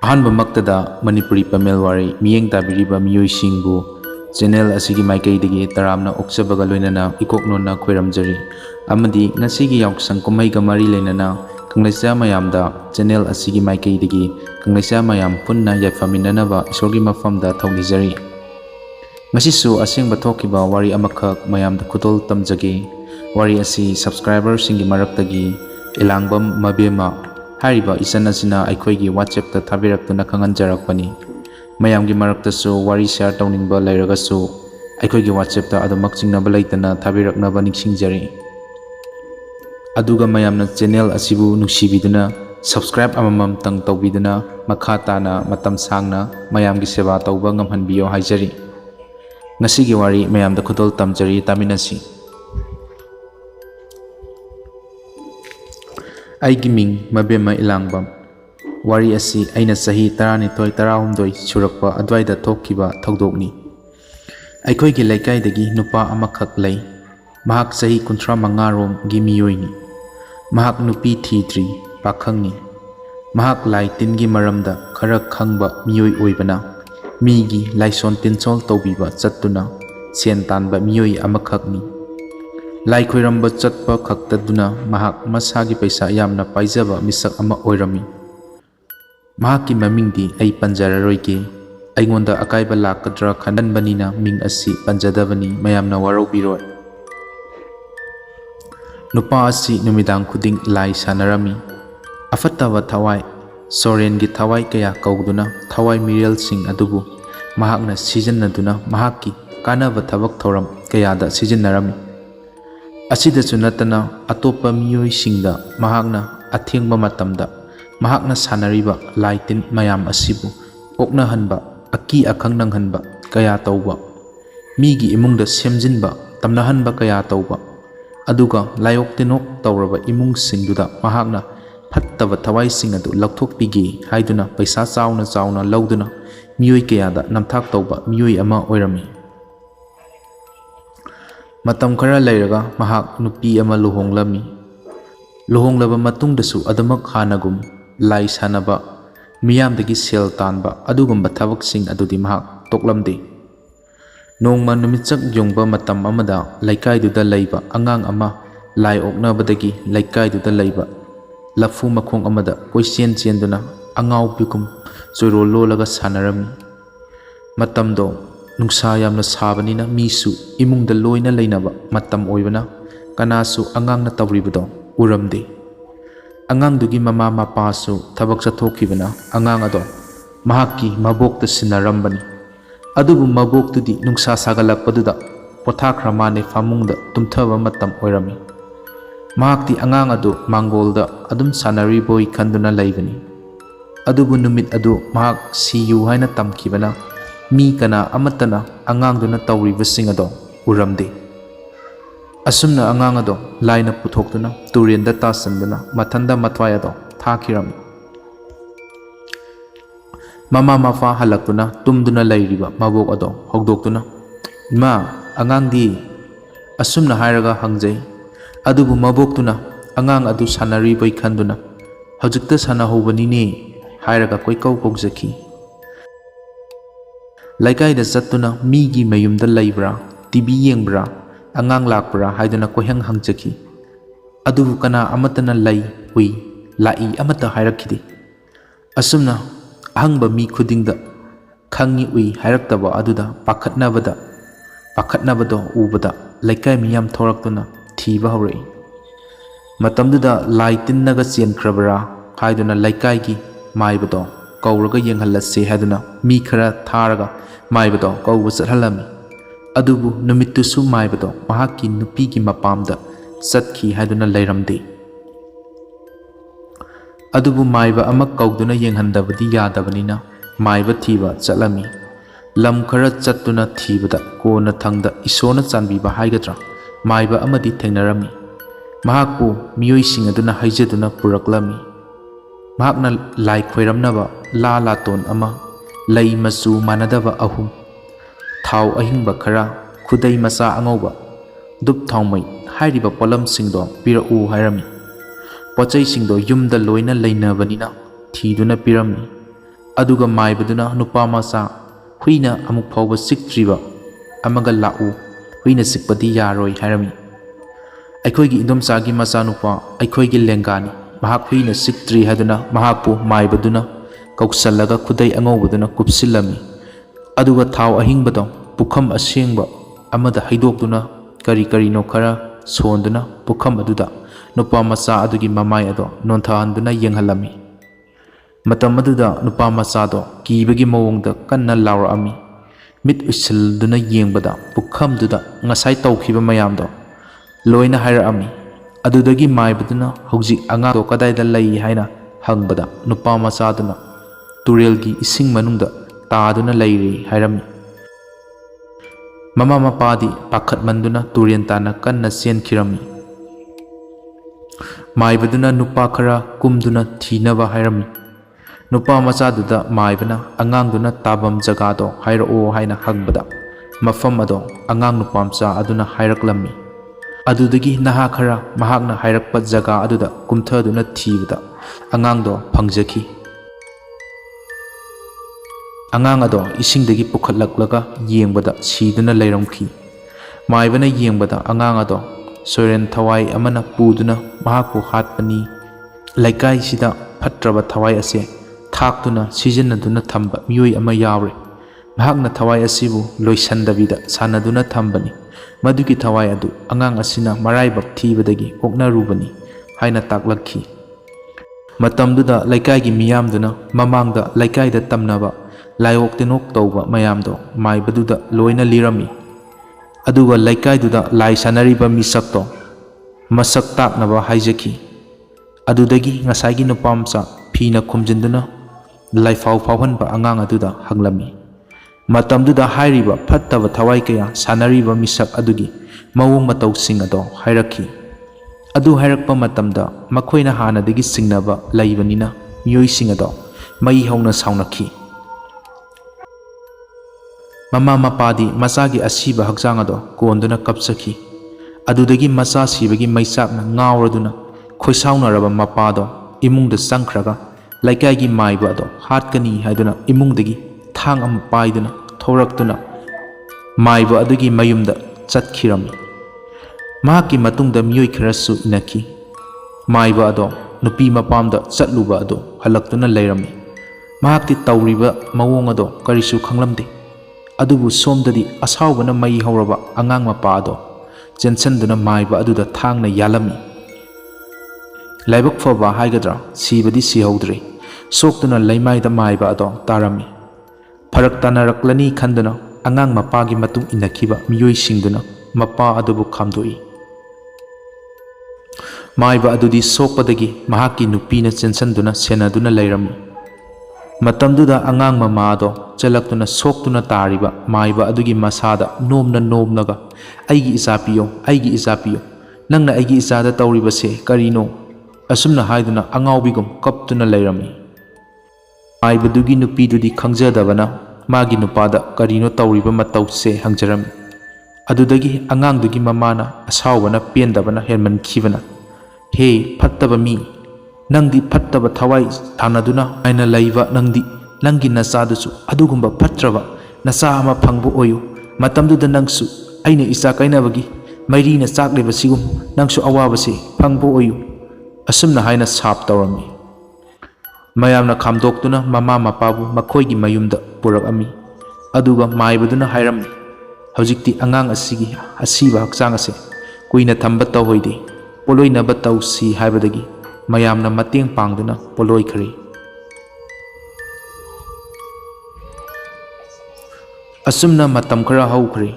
ꯑꯍꯥꯟꯕꯃꯛꯇꯗ Manipuri Pamelwari miyeng tabiriba miyoisingbu channel asigi maikaidagi taramna okchabaga loinana ikoknona khoiramjari amadi ngasigi yausang kumaiga mari leinana kanglaisa mayamda channel asigi maikaidagi kanglaisa mayam punna yafaminanaba isorgi mafamda thongijari ngasisu asengba thokiba wari amakhak mayamda khutol tamjage wari asi subscriber singi maraktagi Elangbam Mabema Hariba isan asina aikhoigi WhatsApp ta thabiraktuna khanganjarakpani mayamgi maraktasu wari share tawningba lairagasu aikhoigi WhatsApp ta adumak chingnaba leitana thabiraknaba ningsingjari aduga mayamna channel asibu nungsibiduna subscribe amamam tang tawbiduna makha tana matam sangna mayamgi seba tawba ngamhanbiyo haijari ngasigi wari mayamda khutol tamjari taminasi Aigi ming Mabema Elangbam wari asi aina sahi 12-13 surakpa adwaida thokkiba thogdokni aikhoigi laikai nupa amakhak lei mahak sahi 35 rom gi miyoini mahak nupi thidri pakhangni mahak lai tingi maramda khara khangba miyoi oibana migi laison tinsol tawbiba chattuna sen tanba miyoi amakhakni Lai khoiramba chatpa khaktaduna mahak masagi paisa yamna paijaba misak ama oirami mahaki mamingdi ai panjararoike aingonda akaiba lakadra khananbanina ming asi panjadabani mayamna warobiroi nupa asi numidang khuding lai sanarami afattaba thawai SOIREN gi thawai kaya kauduna thawai mirial sing adubu mahakna sijinnaduna mahaki kanaba thabak thoram kayada sijinarami Asidasu natana atopa miyoi singda mahakna athengba matamda mahakna sanariba laitin mayam asibu oknahanba aki akhang nanghanba kaya tawba migi imungda semjinba tamnahanba kaya tawba aduga layok tinok tawraba imung singduda mahakna phattaba thawai sing adu laukthokpigi haiduna paisa chauna lauduna miyoi kayada namthak tawba miyoi ama oirami Matam khara lairaga mahak nupi ama luhonglami luhonglaba matungdasu adamak hanagum lai sanaba miyamdagi sel tanba adugumba thabaksing adudi mahak toklamde nongma numitsak yongba matam amada laikaiduda leiba angang ama lai oknabadagi laikaiduda leiba lafu makhong amada koisen chenduna angau pikum soiro lolaga sanarami matamdo Nungsa yamna sabanina misu imungda loina leinaba matam oibana kanasu angang na tawribado uramde angang dugi mama mapasu thabak chathokibana angang ado mahaki mabokta sinarambani adubu maboktudi nungsa sagalakpaduda pothakramane famungda tumthaba matam oirami mahakti angang adu mangolda adum sanari boy khanduna leibani adubu numit adu mahak siyu haina tamkibana Mi kana amatana angangduna tawribasing ado uramde asumna angang ado laina puthokduna turenda tasanduna mathanda mathwai ado thakirami mama mafa halakuna tumduna lairiba mabok ado hogdoktuna ma angangdi asumna hairaga hangjai adubu maboktuna angang adu sanari bai khanduna hojikta sana hobani ne hairaga koikau kokjaki Laikai da chattuna migi mayumda leibra TV yengbra angang lakbra haiduna kohang hangjaki adubu kana amatana lei ui lai amata hairakidi asumna ahangba mi khudingda khangi ui hairaktaba aduda pakhatnabado ubada laikai miyam thoraktuna thiba haurai matamduda lai tinnaga chenkrabra haiduna laikai gi maibado kauraga yenghalase haiduna mi khara tharaga maibado kauba chathalami adubu numittusu maibado mahaki nupigi mapamda chatkhi haiduna leiramde adubu maiba amak kauduna yenghandabadi yadabanina maiba thiba chatlami lam khara chattuna thibada kona thangda isona chanbiba haigadra maiba amadi thengnarami mahakpu miyoi sing aduna haijaduna puraklami mahakna lai khoiramnaba la laton ama Lai masu manadaba ahum Thau ahingba khara khudai masa angauba dup thaumai hairiba polam singdo pira u hairami pochai singdo yumda loina leina banina thiduna pirami ꯑꯗꯨꯒ ꯃꯥꯏꯕꯗꯨꯅ ꯅꯨꯄꯥ ꯃꯆꯥ ꯍꯨꯏꯅ ꯑꯃꯨꯛ ꯐꯥꯎꯕ ꯆꯤꯛꯇ꯭ꯔꯤꯕ ꯑꯃꯒ ꯂꯥꯛꯎ, ꯍꯨꯏꯅ ꯆꯤꯛꯄꯗꯤ ꯌꯥꯔꯣꯏ ꯍꯥꯏꯔꯝꯃꯤ꯫ ꯑꯩꯈꯣꯏꯒꯤ ꯏꯗꯣꯝꯆꯥꯒꯤ ꯃꯆꯥꯅꯨꯄꯥ ꯑꯩꯈꯣꯏꯒꯤ ꯂꯦꯡꯒꯥꯅꯤ, ꯃꯍꯥꯛ ꯍꯨꯏꯅ ꯆꯤꯛꯇ꯭ꯔꯤ ꯍꯥꯏꯗꯨꯅ ꯃꯍꯥꯛꯄꯨ ꯃꯥꯏꯕꯗꯨꯅ ꯀꯧꯁꯜꯂꯒ ꯈꯨꯗꯩ ꯑꯉꯧꯕꯗꯨꯅ ꯀꯨꯞꯁꯤꯜꯂꯝꯃꯤ꯫ ꯑꯗꯨꯒ ꯊꯥꯎ ꯑꯍꯤꯡꯕꯗꯣ ꯄꯨꯈꯝ ꯑꯁꯦꯡꯕ ꯑꯃꯗ ꯍꯩꯗꯣꯛꯇꯨꯅ ꯀꯔꯤ ꯀꯔꯤꯅꯣ ꯈꯔ ꯁꯣꯟꯗꯨꯅ ꯄꯨꯈꯝ ꯑꯗꯨꯗ ꯅꯨꯄꯥ ꯃꯆꯥ ꯑꯗꯨꯒꯤ ꯃꯃꯥꯏ ꯑꯗꯣ ꯅꯣꯟꯊꯍꯟꯗꯨꯅ ꯌꯦꯡꯍꯜꯂꯝꯃꯤ꯫ ꯃꯇꯝ ꯑꯗꯨꯗ ꯅꯨꯄꯥ ꯃꯆꯥꯗꯣ ꯀꯤꯕꯒꯤ ꯃꯑꯣꯡꯗ ꯀꯟꯅ ꯂꯥꯎꯔꯛꯑꯝꯃꯤ꯫ ꯃꯤꯠ ꯎꯏꯁꯤꯜꯗꯨꯅ ꯌꯦꯡꯕꯗ ꯄꯨꯈꯝꯗꯨꯗ ꯉꯁꯥꯏ ꯇꯧꯈꯤꯕ ꯃꯌꯥꯝꯗꯣ ꯂꯣꯏꯅ ꯍꯥꯏꯔꯛꯑꯝꯃꯤ꯫ ꯑꯗꯨꯗꯒꯤ ꯃꯥꯏꯕꯗꯨꯅ ꯍꯧꯖꯤꯛ ꯑꯉꯥꯡꯗꯣ ꯀꯗꯥꯏꯗ ꯂꯩ ꯍꯥꯏꯅ ꯍꯪꯕꯗ ꯅꯨꯄꯥ ꯃꯆꯥꯗꯨꯅ ꯇꯨꯔꯦꯜꯒꯤ ꯏꯁꯤꯡ ꯃꯅꯨꯡꯗ ꯇꯥꯗꯨꯅ ꯂꯩꯔꯦ ꯍꯥꯏꯔꯝꯃꯤ꯫ ꯃꯃꯥ ꯃꯄꯥꯗꯤ ꯄꯥꯈꯠꯃꯟꯗꯨꯅ ꯇꯨꯔꯦꯟ ꯇꯥꯟꯅ ꯀꯟꯅ ꯆꯦꯟꯈꯤꯔꯝꯃꯤ꯫ ꯃꯥꯏꯕꯗꯨꯅ ꯅꯨꯄꯥ ꯈꯔ ꯀꯨꯝꯗꯨꯅ ꯊꯤꯅꯕ ꯍꯥꯏꯔꯝꯃꯤ꯫ ꯅꯨꯄꯥ ꯃꯆꯥꯗꯨꯗ ꯃꯥꯏꯕꯅ ꯑꯉꯥꯡꯗꯨꯅ ꯇꯥꯐꯝ ꯖꯒꯥꯗꯣ ꯍꯥꯏꯔꯛꯑꯣ ꯍꯥꯏꯅ ꯍꯪꯕꯗ ꯃꯐꯝ ꯑꯗꯣ ꯑꯉꯥꯡ ꯅꯨꯄꯥꯃꯆꯥ ꯑꯗꯨꯅ ꯍꯥꯏꯔꯛꯂꯝꯃꯤ꯫ ꯑꯗꯨꯗꯒꯤ ꯅꯍꯥ ꯈꯔ ꯃꯍꯥꯛꯅ ꯍꯥꯏꯔꯛꯄ ꯖꯒꯥ ꯑꯗꯨꯗ ꯀꯨꯝꯊꯗꯨꯅ ꯊꯤꯕꯗ ꯑꯉꯥꯡꯗꯣ ꯐꯪꯖꯈꯤ꯫ ꯑꯉꯥꯡ ꯑꯗꯣ ꯏꯁꯤꯡꯗꯒꯤ ꯄꯨꯈꯠꯂꯛꯂꯒ ꯌꯦꯡꯕꯗ ꯁꯤꯗꯨꯅ ꯂꯩꯔꯝꯈꯤ꯫ ꯃꯥꯏꯕꯅ ꯌꯦꯡꯕꯗ ꯑꯉꯥꯡ ꯑꯗꯣ ꯁꯣꯏꯔꯦꯟ ꯊꯋꯥꯏ ꯑꯃꯅ ꯄꯨꯗꯨꯅ ꯃꯍꯥꯛꯄꯨ ꯍꯥꯠꯄꯅꯤ꯫ ꯂꯩꯀꯥꯏꯁꯤꯗ ꯐꯠꯇ꯭ꯔꯕ ꯊꯋꯥꯏ ꯑꯁꯦ ꯊꯥꯛꯇꯨꯅ ꯁꯤꯖꯤꯟꯅꯗꯨꯅ ꯊꯝꯕ ꯃꯤꯑꯣꯏ ꯑꯃ ꯌꯥꯎꯔꯦ꯫ ꯃꯍꯥꯛꯅ ꯊꯋꯥꯏ ꯑꯁꯤꯕꯨ ꯂꯣꯏꯁꯟꯗꯕꯤꯗ ꯁꯥꯟꯅꯗꯨꯅ ꯊꯝꯕꯅꯤ꯫ ꯃꯗꯨꯒꯤ ꯊꯋꯥꯏ ꯑꯗꯨ ꯑꯉꯥꯡ ꯑꯁꯤꯅ ꯃꯔꯥꯏꯕꯛ ꯊꯤꯕꯗꯒꯤ ꯑꯣꯛꯅꯔꯨꯕꯅꯤ ꯍꯥꯏꯅ ताꯛꯂꯛꯈꯤ꯫ ꯃꯇꯝꯗꯨꯗ ꯂꯩꯀꯥꯏꯒꯤ ꯃꯤꯌꯥꯝꯗꯨꯅ ꯃꯃꯥꯡꯗ ꯂꯩꯀꯥꯏꯗ ꯇꯝꯅꯕ ꯂꯥꯏꯑꯣꯛ ꯇꯤꯟꯑꯣꯛ ꯇꯧꯕ ꯃꯌꯥꯝꯗꯣ ꯃꯥꯏꯕꯗꯨꯗ ꯂꯣꯏꯅ ꯂꯤꯔꯝꯃꯤ꯫ ꯑꯗꯨꯒ ꯂꯩꯀꯥꯏꯗꯨꯗ ꯂꯥꯏ ꯁꯥꯟꯅꯔꯤꯕ ꯃꯤꯁꯛꯇꯣ ꯃꯁꯛ ꯇꯥꯛꯅꯕ ꯍꯥꯏꯖꯈꯤ꯫ ꯑꯗꯨꯗꯒꯤ ꯉꯁꯥꯏꯒꯤ ꯅꯨꯄꯥꯃꯆꯥ ꯐꯤꯅ ꯈꯨꯝꯖꯤꯟꯗꯨꯅ ꯂꯥꯏꯐꯥꯎ ꯐꯥꯎꯍꯟꯕ ꯑꯉꯥꯡ ꯑꯗꯨꯗ ꯍꯪꯂꯝꯃꯤ꯫ ꯃꯇꯝꯗꯨꯗ ꯍꯥꯏꯔꯤꯕ ꯐꯠꯇꯕ ꯊꯋꯥꯏ ꯀꯌꯥ ꯁꯥꯟꯅꯔꯤꯕ ꯃꯤꯁꯛ ꯑꯗꯨꯒꯤ ꯃꯑꯣꯡ ꯃꯇꯧꯁꯤꯡ ꯑꯗꯣ ꯍꯥꯏꯔꯛꯈꯤ꯫ ꯑꯗꯨ ꯍꯥꯏꯔꯛꯄ ꯃꯇꯝꯗ ꯃꯈꯣꯏꯅ ꯍꯥꯟꯅꯗꯒꯤ ꯆꯤꯡꯅꯕ ꯂꯩꯕꯅꯤꯅ ꯃꯤꯑꯣꯏꯁꯤꯡ ꯑꯗꯣ ꯃꯩ ꯍꯧꯅ ꯁꯥꯎꯅꯈꯤ꯫ ꯃꯃꯥ ꯃꯄꯥꯗꯤ ꯃꯆꯥꯒꯤ ꯑꯁꯤꯕ ꯍꯛꯆꯥꯡ ꯑꯗꯣ ꯀꯣꯟꯗꯨꯅ ꯀꯞꯆꯈꯤ꯫ ꯑꯗꯨꯗꯒꯤ ꯃꯆꯥ ꯁꯤꯕꯒꯤ ꯃꯩꯆꯥꯛꯅ ꯉꯥꯎꯔꯗꯨꯅ ꯈꯣꯏꯁꯥꯎꯅꯔꯕ ꯃꯄꯥꯗꯣ ꯏꯃꯨꯡꯗ ꯆꯪꯈ꯭ꯔꯒ ꯂꯩꯀꯥꯏꯒꯤ ꯃꯥꯏꯕ ꯑꯗꯣ ꯍꯥꯠꯀꯅꯤ ꯍꯥꯏꯗꯨꯅ ꯏꯃꯨꯡꯗꯒꯤ ꯊꯥꯡ ꯑꯃ ꯄꯥꯏꯗꯨꯅ ꯊꯣꯔꯛꯇꯨꯅ ꯃꯥꯏꯕ ꯑꯗꯨꯒꯤ ꯃꯌꯨꯝꯗ ꯆꯠꯈꯤꯔꯝꯃꯤ꯫ ꯃꯍꯥꯛꯀꯤ ꯃꯇꯨꯡꯗ ꯃꯤꯑꯣꯏ ꯈꯔꯁꯨ ꯏꯟꯅꯈꯤ꯫ ꯃꯥꯏꯕ ꯑꯗꯣ ꯅꯨꯄꯤ ꯃꯄꯥꯝꯗ ꯆꯠꯂꯨꯕ ꯑꯗꯣ ꯍꯜꯂꯛꯇꯨꯅ ꯂꯩꯔꯝꯃꯤ꯫ ꯃꯍꯥꯛꯇꯤ ꯇꯧꯔꯤꯕ ꯃꯑꯣꯡ ꯑꯗꯣ ꯀꯔꯤꯁꯨ ꯈꯪꯂꯝꯗꯦ꯫ ꯑꯗꯨꯕꯨ ꯁꯣꯝꯗꯗꯤ ꯑꯁꯥꯎꯕꯅ ꯃꯩ ꯍꯧꯔꯕ ꯑꯉꯥꯡ ꯃꯄꯥ ꯑꯗꯣ ꯆꯦꯟꯁꯤꯟꯗꯨꯅ ꯃꯥꯏꯕ ꯑꯗꯨꯗ ꯊꯥꯡꯅ ꯌꯥꯜꯂꯝꯃꯤ꯫ ꯂꯥꯏꯕꯛ ꯐꯕ ꯍꯥꯏꯒꯗ꯭ꯔꯥ ꯁꯤꯕꯗꯤ ꯁꯤꯍꯧꯗ꯭ꯔꯦ꯫ ꯁꯣꯛꯇꯨꯅ ꯂꯩꯃꯥꯏꯗ ꯃꯥꯏꯕ ꯑꯗꯣ ꯇꯥꯔꯝꯃꯤ꯫ ꯐꯔꯛ ꯇꯥꯅꯔꯛꯂꯅꯤ ꯈꯟꯗꯨꯅ ꯑꯉꯥꯡ ꯃꯄꯥꯒꯤ ꯃꯇꯨꯡ ꯏꯟꯅꯈꯤꯕ ꯃꯤꯑꯣꯏꯁꯤꯡꯗꯨꯅ ꯃꯄꯥ ꯑꯗꯨꯕꯨ ꯈꯥꯝꯗꯣꯛꯏ꯫ ꯃꯥꯏꯕ ꯑꯗꯨꯗꯤ ꯁꯣꯛꯄꯗꯒꯤ ꯃꯍꯥꯛꯀꯤ ꯅꯨꯄꯤꯅ ꯆꯦꯟꯁꯤꯟꯗꯨꯅ ꯁꯦꯟꯅꯗꯨꯅ ꯂꯩꯔꯝꯃꯤ꯫ ꯃꯇꯝꯗꯨꯗ ꯑꯉꯥꯡ ꯃꯃꯥ ꯑꯗꯣ ꯆꯦꯜꯂꯛꯇꯨꯅ ꯁꯣꯛꯇꯨꯅ ꯇꯥꯔꯤꯕ ꯃꯥꯏꯕ ꯑꯗꯨꯒꯤ ꯃꯁꯥꯗ ꯅꯣꯝꯅꯒ ꯑꯩꯒꯤ ꯏꯆꯥ ꯄꯤꯌꯣ, ꯑꯩꯒꯤ ꯏꯆꯥ ꯄꯤꯌꯣ, ꯅꯪꯅ ꯑꯩꯒꯤ ꯏꯆꯥꯗ ꯇꯧꯔꯤꯕꯁꯦ ꯀꯔꯤꯅꯣ? ꯑꯁꯨꯝꯅ ꯍꯥꯏꯗꯨꯅ ꯑꯉꯥꯎꯕꯤꯒꯨꯝ ꯀꯞꯇꯨꯅ ꯂꯩꯔꯝꯃꯤ꯫ ꯃꯥꯏꯕꯗꯨꯒꯤ ꯅꯨꯄꯤꯗꯨꯗꯤ ꯈꯪꯖꯗꯕꯅ ꯃꯥꯒꯤ ꯅꯨꯄꯥꯗ ꯀꯔꯤꯅꯣ ꯇꯧꯔꯤꯕ ꯃꯇꯧꯁꯦ ꯍꯪꯖꯔꯝꯃꯤ꯫ ꯑꯗꯨꯗꯒꯤ ꯑꯉꯥꯡꯗꯨꯒꯤ ꯃꯃꯥꯅ ꯑꯁꯥꯎꯕꯅ ꯄꯦꯟꯗꯕꯅ ꯍꯦꯟꯃꯟꯈꯤꯕꯅ ꯍꯦ ꯐꯠꯇꯕ ꯃꯤ, ꯅꯪꯗꯤ ꯐꯠꯇꯕ ꯊꯋꯥꯏ ꯁꯥꯟꯅꯗꯨꯅ ꯍꯥꯏꯅ ꯂꯩꯕ ꯅꯪꯗꯤ ꯅꯪꯒꯤ ꯅꯆꯥꯗꯨꯁꯨ ꯑꯗꯨꯒꯨꯝꯕ ꯐꯠꯇ꯭ꯔꯕ ꯅꯆꯥ ꯑꯃ ꯐꯪꯕ ꯑꯣꯏꯌꯨ꯫ ꯃꯇꯝꯗꯨꯗ ꯅꯪꯁꯨ ꯑꯩꯅ ꯏꯆꯥ ꯀꯥꯏꯅꯕꯒꯤ ꯃꯩꯔꯤꯅ ꯆꯥꯛꯂꯤꯕꯁꯤꯒꯨꯝ ꯅꯪꯁꯨ ꯑꯋꯥꯕꯁꯦ ꯐꯪꯕ ꯑꯣꯏꯌꯨ꯫ ꯑꯁꯨꯝꯅ ꯍꯥꯏꯅ ꯁꯥꯞ ꯇꯧꯔꯝꯃꯤ꯫ ꯃꯌꯥꯝꯅ ꯈꯥꯝꯗꯣꯛꯇꯨꯅ ꯃꯃꯥ ꯃꯄꯥꯕꯨ ꯃꯈꯣꯏꯒꯤ ꯃꯌꯨꯝꯗ ꯄꯨꯔꯛꯑꯝꯃꯤ꯫ ꯑꯗꯨꯒ ꯃꯥꯏꯕꯗꯨꯅ ꯍꯥꯏꯔꯝꯃꯤ, ꯍꯧꯖꯤꯛꯇꯤ ꯑꯉꯥꯡ ꯑꯁꯤꯒꯤ ꯑꯁꯤꯕ ꯍꯛꯆꯥꯡ ꯑꯁꯦ ꯀꯨꯏꯅ ꯊꯝꯕ ꯇꯧꯍꯣꯏꯗꯦ, ꯄꯣꯠꯂꯣꯏꯅꯕ ꯇꯧꯁꯤ ꯍꯥꯏꯕꯗꯒꯤ ꯃꯌꯥꯝꯅ ꯃꯇꯦꯡ ꯄꯥꯡꯗꯨꯅ ꯄꯣꯠꯂꯣꯏꯈ꯭ꯔꯦ꯫ ꯑꯁꯨꯝꯅ ꯃꯇꯝ ꯈꯔ ꯍꯧꯈ꯭ꯔꯦ꯫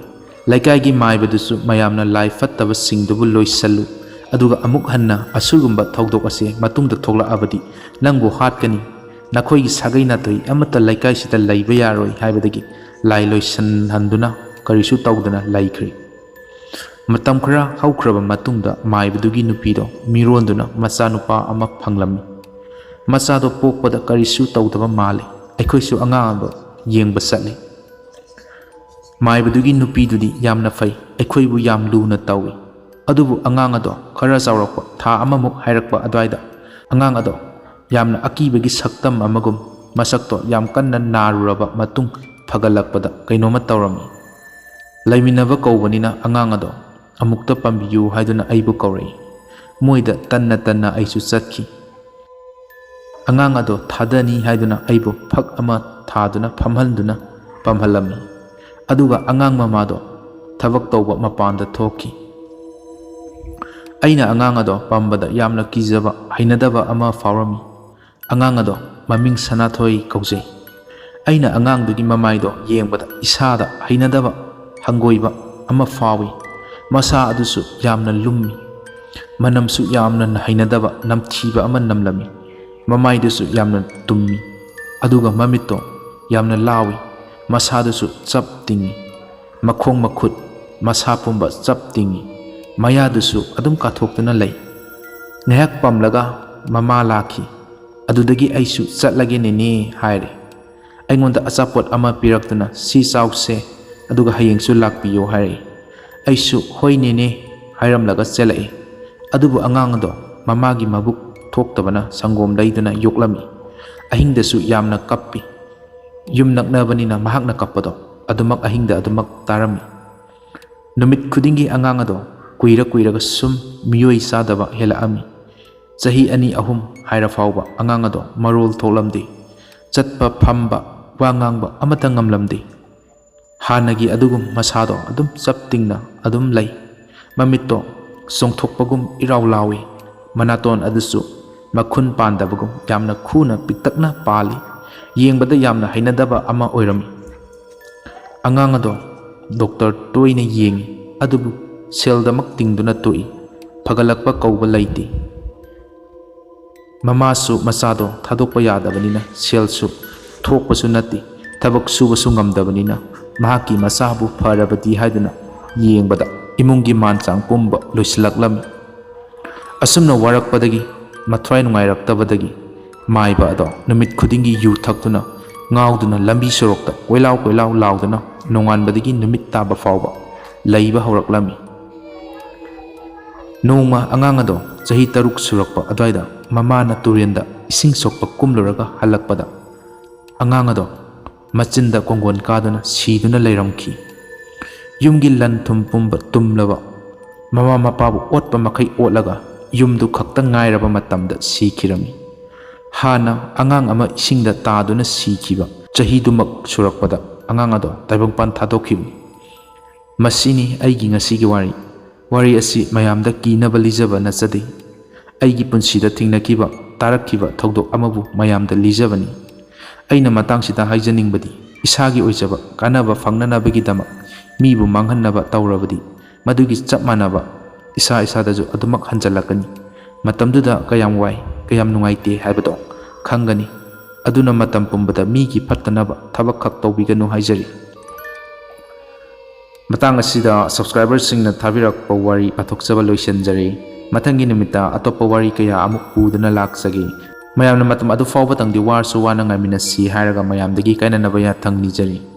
ꯂꯩꯀꯥꯏꯒꯤ ꯃꯥꯏꯕꯗꯨꯁꯨ ꯃꯌꯥꯝꯅ ꯂꯥꯏ ꯐꯠꯇꯕꯁꯤꯡꯗꯨꯕꯨ ꯂꯣꯏꯁꯜꯂꯨ, ꯑꯗꯨꯒ ꯑꯃꯨꯛ ꯍꯟꯅ ꯑꯁꯤꯒꯨꯝꯕ ꯊꯧꯗꯣꯛ ꯑꯁꯦ ꯃꯇꯨꯡꯗ ꯊꯣꯛꯂꯛꯑꯕꯗꯤ ꯅꯪꯕꯨ ꯍꯥꯠꯀꯅꯤ, ꯅꯈꯣꯏꯒꯤ ꯁꯥꯒꯩ ꯅꯥꯇꯩ ꯑꯃꯠꯇ ꯂꯩꯀꯥꯏꯁꯤꯗ ꯂꯩꯕ ꯌꯥꯔꯣꯏ ꯍꯥꯏꯕꯗꯒꯤ ꯂꯥꯏ ꯂꯣꯏꯁꯟꯍꯟꯗꯨꯅ ꯀꯔꯤꯁꯨ ꯇꯧꯗꯅ ꯂꯩꯈ꯭ꯔꯦ꯫ ꯃꯇꯝ ꯈꯔ ꯍꯧꯈ꯭ꯔꯕ ꯃꯇꯨꯡꯗ ꯃꯥꯏꯕꯗꯨꯒꯤ ꯅꯨꯄꯤꯗꯣ ꯃꯤꯔꯣꯟꯗꯨꯅ ꯃꯆꯥꯅꯨꯄꯥ ꯑꯃ ꯐꯪꯂꯝꯃꯤ꯫ ꯃꯆꯥꯗꯣ ꯄꯣꯛꯄꯗ ꯀꯔꯤꯁꯨ ꯇꯧꯗꯕ ꯃꯥꯜꯂꯤ꯫ ꯑꯩꯈꯣꯏꯁꯨ ꯑꯉꯥꯡ ꯑꯗꯣ ꯌꯦꯡꯕ ꯆꯠꯂꯤ꯫ ꯃꯥꯏꯕꯗꯨꯒꯤ ꯅꯨꯄꯤꯗꯨꯗꯤ ꯌꯥꯝꯅ ꯐꯩ, ꯑꯩꯈꯣꯏꯕꯨ ꯌꯥꯝ ꯂꯨꯅ ꯇꯧꯏ꯫ ꯑꯗꯨꯕꯨ ꯑꯉꯥꯡ ꯑꯗꯣ ꯈꯔ ꯆꯥꯎꯔꯛꯄ ꯊꯥ ꯑꯃꯃꯨꯛ ꯍꯥꯏꯔꯛꯄ ꯑꯗꯨꯋꯥꯏꯗ ꯑꯉꯥꯡ ꯑꯗꯣ ꯌꯥꯝꯅ ꯑꯀꯤꯕꯒꯤ ꯁꯛꯇꯝ ꯑꯃꯒꯨꯝ masakto yam kanna naruraba matung phagalakpada kainoma tawrami laiminaba kawbanina angang ado amukta pambiyu haiduna aibu kawrai moida tanna aisu chatki angang ado thadani haiduna aibu phak ama thaduna phamhanduna pamhalami aduga angang mamado thabak tawba mapanda thoki aina angang ado pambada yamna kijaba hainadaba ama fawrami angang ado maming sanathoi kaujai aina angang dugi mamaido yengbada isada hainadaba hangoiba ama fawi masa adusu yamna lummi manamsu yamna hainadaba namthiba ama namlami mamaidusu yamna tummi aduga mamitto yamna lawi masadusu chap tingi makhong makhut masa pumba chap tingi mayadusu adum kathoktuna lei ngayak pamlaga mama laki adudagi aisu chatlage nene haire aingonda achapot ama piraktuna si chause aduga hayengsu lakpiyo haire aisu hoi nene hairamlaga chelai adubu angang ado mamagi mabuk thoktabana sangom leiduna yoklami ahingdasu yamna kappi yum naknabanina mahakna kappado adumak ahingda adumak tarami numit khudingi angang ado kuiraga sum miyoi sadaba hela ami chahi ani ahum haira fawba angang ado marol tholamdi chatpa phamba wangangba amata ngamlamdi hanagi adugum masado adum chaptingna adum lei mamitto songthokpagum iraw lawi manaton adusu makhun pandabagum yamna khuna piktakna pali yengbada yamna hainadaba ama oirami angang ado doctor toina yengi adubu seldamak tingduna toi phagalakpa kauba leiti mamasu masado thadokpa yadabanina selsu thokpasu nati thabak subasu ngamdabanina mahaki masabu pharabati haiduna yengbada imungi manchang pumba loislaklami asumna warakpadagi mathrai nungairaktabadagi maiba ado numit khudingi yu thaktuna ngauduna lambi sorokta koilaw lauduna nonganbadagi numit taba fawba leiba horaklami nongma angang ado chahi taruk surakpa adwaida mamana turenda ising sokpa kumluraga halakpada angang ado machinda kongon kaduna siduna leiramki yumgi lan thum pumba tumlaba mama mapabu otpa makai otlaga yumdu khakta ngairaba matamda sikirami hana angang ama isingda taduna sikiba chahi dumak surakpada angang ado taibangpan thadokhibu masini aigi ngasigi wari asi mayamda kinaba lijaba nachade aigi punsida thingnakiba tarakkiba thogdok amabu mayamda lijabani aina matangsida haijaningbadi isagi oijaba kanaba fangnanabagidama mibu manghanaba tawrabadi madugi chapmanaba isadaju adumak hanjalakani matamduda kayam wai kayam nungaite haibado khangani aduna matam pumbada migi phattanaba thabak khak tawbiganu haijari matang asida subscriber singna thabirakpa wari pathokchaba loisanjari mathangi nimita atoppa wari kaya amuk puduna laksagi mayamna matam adu fawba tangdi warsu wana ngaminasi hairaga mayamdagi kainanaba ya thangnijari